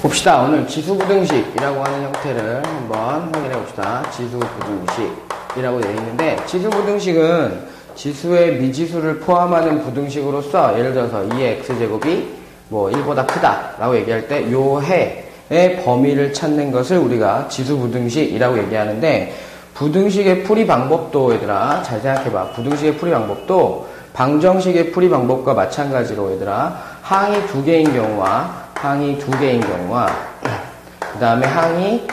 봅시다. 오늘 지수부등식이라고 하는 형태를 한번 확인해 봅시다. 지수부등식이라고 되어 있는데, 지수부등식은 지수의 미지수를 포함하는 부등식으로서, 예를 들어서 2의 x제곱이 뭐 1보다 크다 라고 얘기할 때 요 해의 범위를 찾는 것을 우리가 지수부등식이라고 얘기하는데, 부등식의 풀이 방법도 얘들아 잘 생각해봐. 부등식의 풀이 방법도 방정식의 풀이 방법과 마찬가지로 얘들아 항이 2개인 경우와 항이 2개인 경우와 그 다음에 항이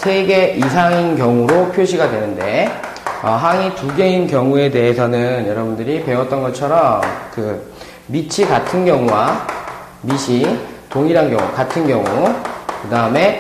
3개 이상인 경우로 표시가 되는데, 항이 2개인 경우에 대해서는 여러분들이 배웠던 것처럼 그 밑이 같은 경우와 밑이 동일한 경우, 같은 경우, 그 다음에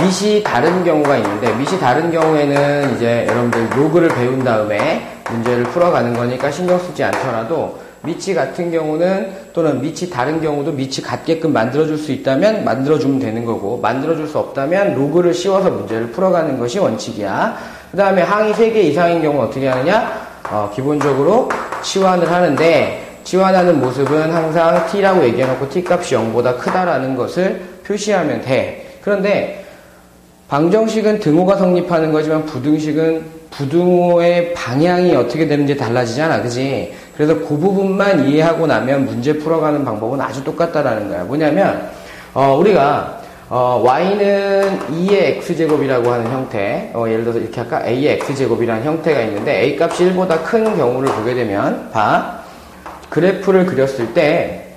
밑이 다른 경우가 있는데, 밑이 다른 경우에는 이제 여러분들 로그를 배운 다음에 문제를 풀어가는 거니까 신경 쓰지 않더라도, 밑이 같은 경우는 또는 밑이 다른 경우도 밑이 같게끔 만들어줄 수 있다면 만들어주면 되는 거고, 만들어줄 수 없다면 로그를 씌워서 문제를 풀어가는 것이 원칙이야. 그 다음에 항이 3개 이상인 경우 어떻게 하느냐? 기본적으로 치환을 하는데, 치환하는 모습은 항상 t라고 얘기해놓고 t값이 0보다 크다라는 것을 표시하면 돼. 그런데 방정식은 등호가 성립하는 거지만 부등식은 부등호의 방향이 어떻게 되는지 달라지잖아, 그지? 그래서 그 부분만 이해하고 나면 문제 풀어가는 방법은 아주 똑같다라는 거야. 뭐냐면 우리가 y는 2의 x제곱이라고 하는 형태, 예를 들어서 이렇게 할까? a의 x제곱이라는 형태가 있는데, a 값이 1보다 큰 경우를 보게 되면 그래프를 그렸을 때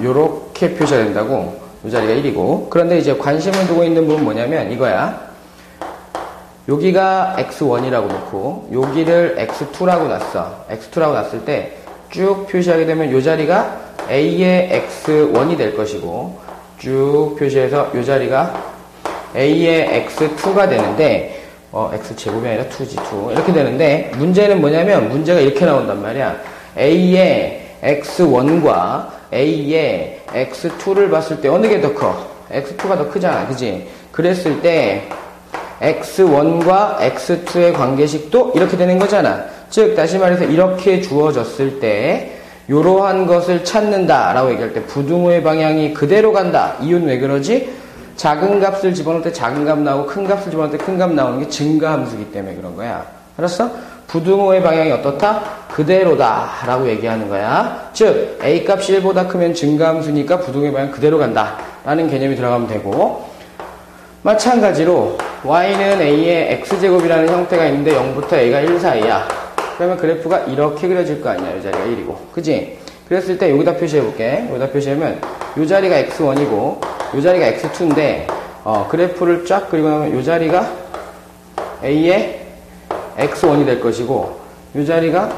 요렇게 표시가 된다고. 이 자리가 1이고, 그런데 이제 관심을 두고 있는 부분은 뭐냐면 이거야. 여기가 x1이라고 놓고 여기를 x2라고 놨어. x2라고 놨을 때 쭉 표시하게 되면 이 자리가 a의 x1이 될 것이고, 쭉 표시해서 이 자리가 a의 x2가 되는데, x제곱이 아니라 2지, 2. 이렇게 되는데, 문제는 뭐냐면 문제가 이렇게 나온단 말이야. a의 x1과 a의 x2를 봤을 때 어느 게 더 커? x2가 더 크잖아, 그지? 그랬을 때 x1과 x2의 관계식도 이렇게 되는 거잖아. 즉 다시 말해서 이렇게 주어졌을 때 이러한 것을 찾는다 라고 얘기할 때 부등호의 방향이 그대로 간다. 이유는 왜 그러지? 작은 값을 집어넣을 때 작은 값 나오고 큰 값을 집어넣을 때 큰 값 나오는 게 증가함수이기 때문에 그런 거야. 알았어? 부등호의 방향이 어떻다? 그대로다 라고 얘기하는 거야. 즉 a 값이 1보다 크면 증가함수니까 부등호의 방향 그대로 간다 라는 개념이 들어가면 되고, 마찬가지로 y는 a의 x제곱이라는 형태가 있는데 0부터 a가 1 사이야. 그러면 그래프가 이렇게 그려질 거 아니야. 이 자리가 1이고, 그지? 그랬을 때 여기다 표시해볼게. 여기다 표시하면 이 자리가 x1이고 이 자리가 x2인데, 그래프를 쫙 그리고 나면 이 자리가 a의 x1이 될 것이고 이 자리가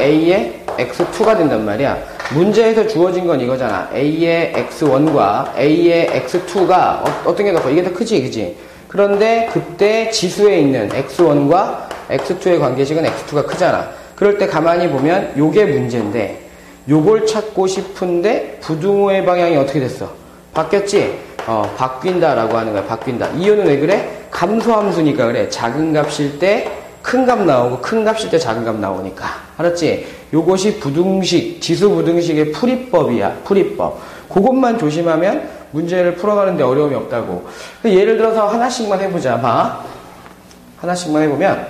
a의 x2가 된단 말이야. 문제에서 주어진 건 이거잖아. a의 x1과 a의 x2가 어떤 게 더 커? 이게 더 크지, 그지? 그런데 그때 지수에 있는 x1과 x2의 관계식은 x2가 크잖아. 그럴 때 가만히 보면 요게 문제인데, 요걸 찾고 싶은데 부등호의 방향이 어떻게 됐어? 바뀌었지? 바뀐다라고 하는 거야. 바뀐다. 이유는 왜 그래? 감소함수니까 그래. 작은 값일 때 큰 값 나오고 큰 값일 때 작은 값 나오니까. 알았지? 요것이 부등식, 지수부등식의 풀이법이야. 풀이법. 그것만 조심하면 문제를 풀어가는데 어려움이 없다고. 예를 들어서 하나씩만 해보자. 봐. 하나씩만 해보면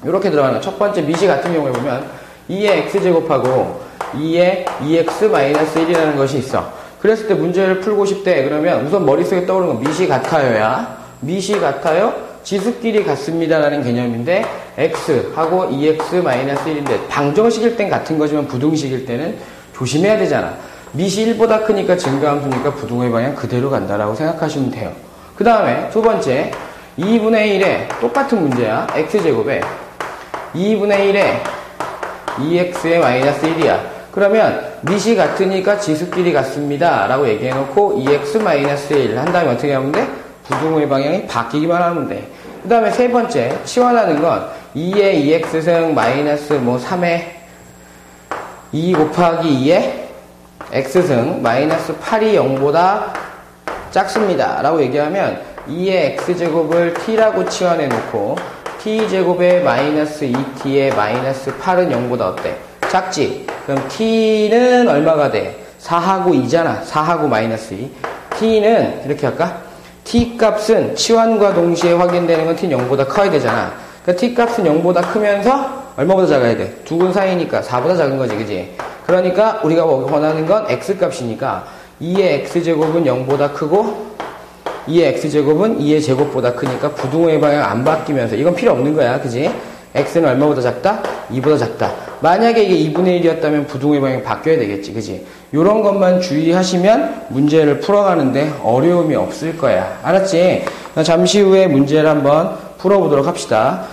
이렇게 들어가는 거야. 첫 번째 밑이 같은 경우에 보면 2의 x제곱하고 2의 2x-1이라는 것이 있어. 그랬을 때 문제를 풀고 싶대. 그러면 우선 머릿속에 떠오르는 건 밑이 같아요야. 밑이 같아요? 지수끼리 같습니다라는 개념인데, x하고 2x-1인데 방정식일 땐 같은 거지만 부등식일 때는 조심해야 되잖아. 밑이 1보다 크니까 증가함수니까 부등호의 방향 그대로 간다라고 생각하시면 돼요. 그 다음에 두 번째 2분의 1에 똑같은 문제야. x제곱에 2분의 1에 2x의 -1이야. 그러면 밑이 같으니까 지수끼리 같습니다 라고 얘기해놓고 2x-1 한 다음에 어떻게 하면 돼? 부등호의 방향이 바뀌기만 하면 돼. 그 다음에 세 번째 치환하는 건 2의 2x승 마이너스 3의 2 곱하기 2의 x승 마이너스 8이 0보다 작습니다 라고 얘기하면 2의 x제곱을 t라고 치환해 놓고 t제곱에 마이너스 2t의 마이너스 8은 0보다 어때? 작지? 그럼 t는 얼마가 돼? 4하고 2잖아. 4하고 마이너스 2. t는 이렇게 할까? t 값은 치환과 동시에 확인되는 건 t는 0보다 커야 되잖아. 그러니까 t 값은 0보다 크면서 얼마보다 작아야 돼? 두근 사이니까 4보다 작은 거지, 그지? 그러니까 우리가 원하는 건 x 값이니까 2의 x제곱은 0보다 크고 2의 x제곱은 2의 제곱보다 크니까 부등호의 방향 안 바뀌면서 이건 필요 없는 거야, 그지? x는 얼마보다 작다? 2보다 작다. 만약에 이게 2분의 1이었다면 부등호의 방향이 바뀌어야 되겠지, 그지? 요런 것만 주의하시면 문제를 풀어가는데 어려움이 없을 거야. 알았지? 잠시 후에 문제를 한번 풀어보도록 합시다.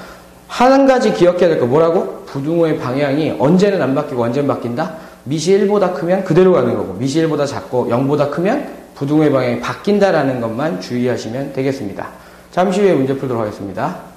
한 가지 기억해야 될 거 뭐라고? 부등호의 방향이 언제는 안 바뀌고 언제는 바뀐다? 미시 1보다 크면 그대로 가는 거고 미시 1보다 작고 0보다 크면 부등호의 방향이 바뀐다라는 것만 주의하시면 되겠습니다. 잠시 후에 문제 풀도록 하겠습니다.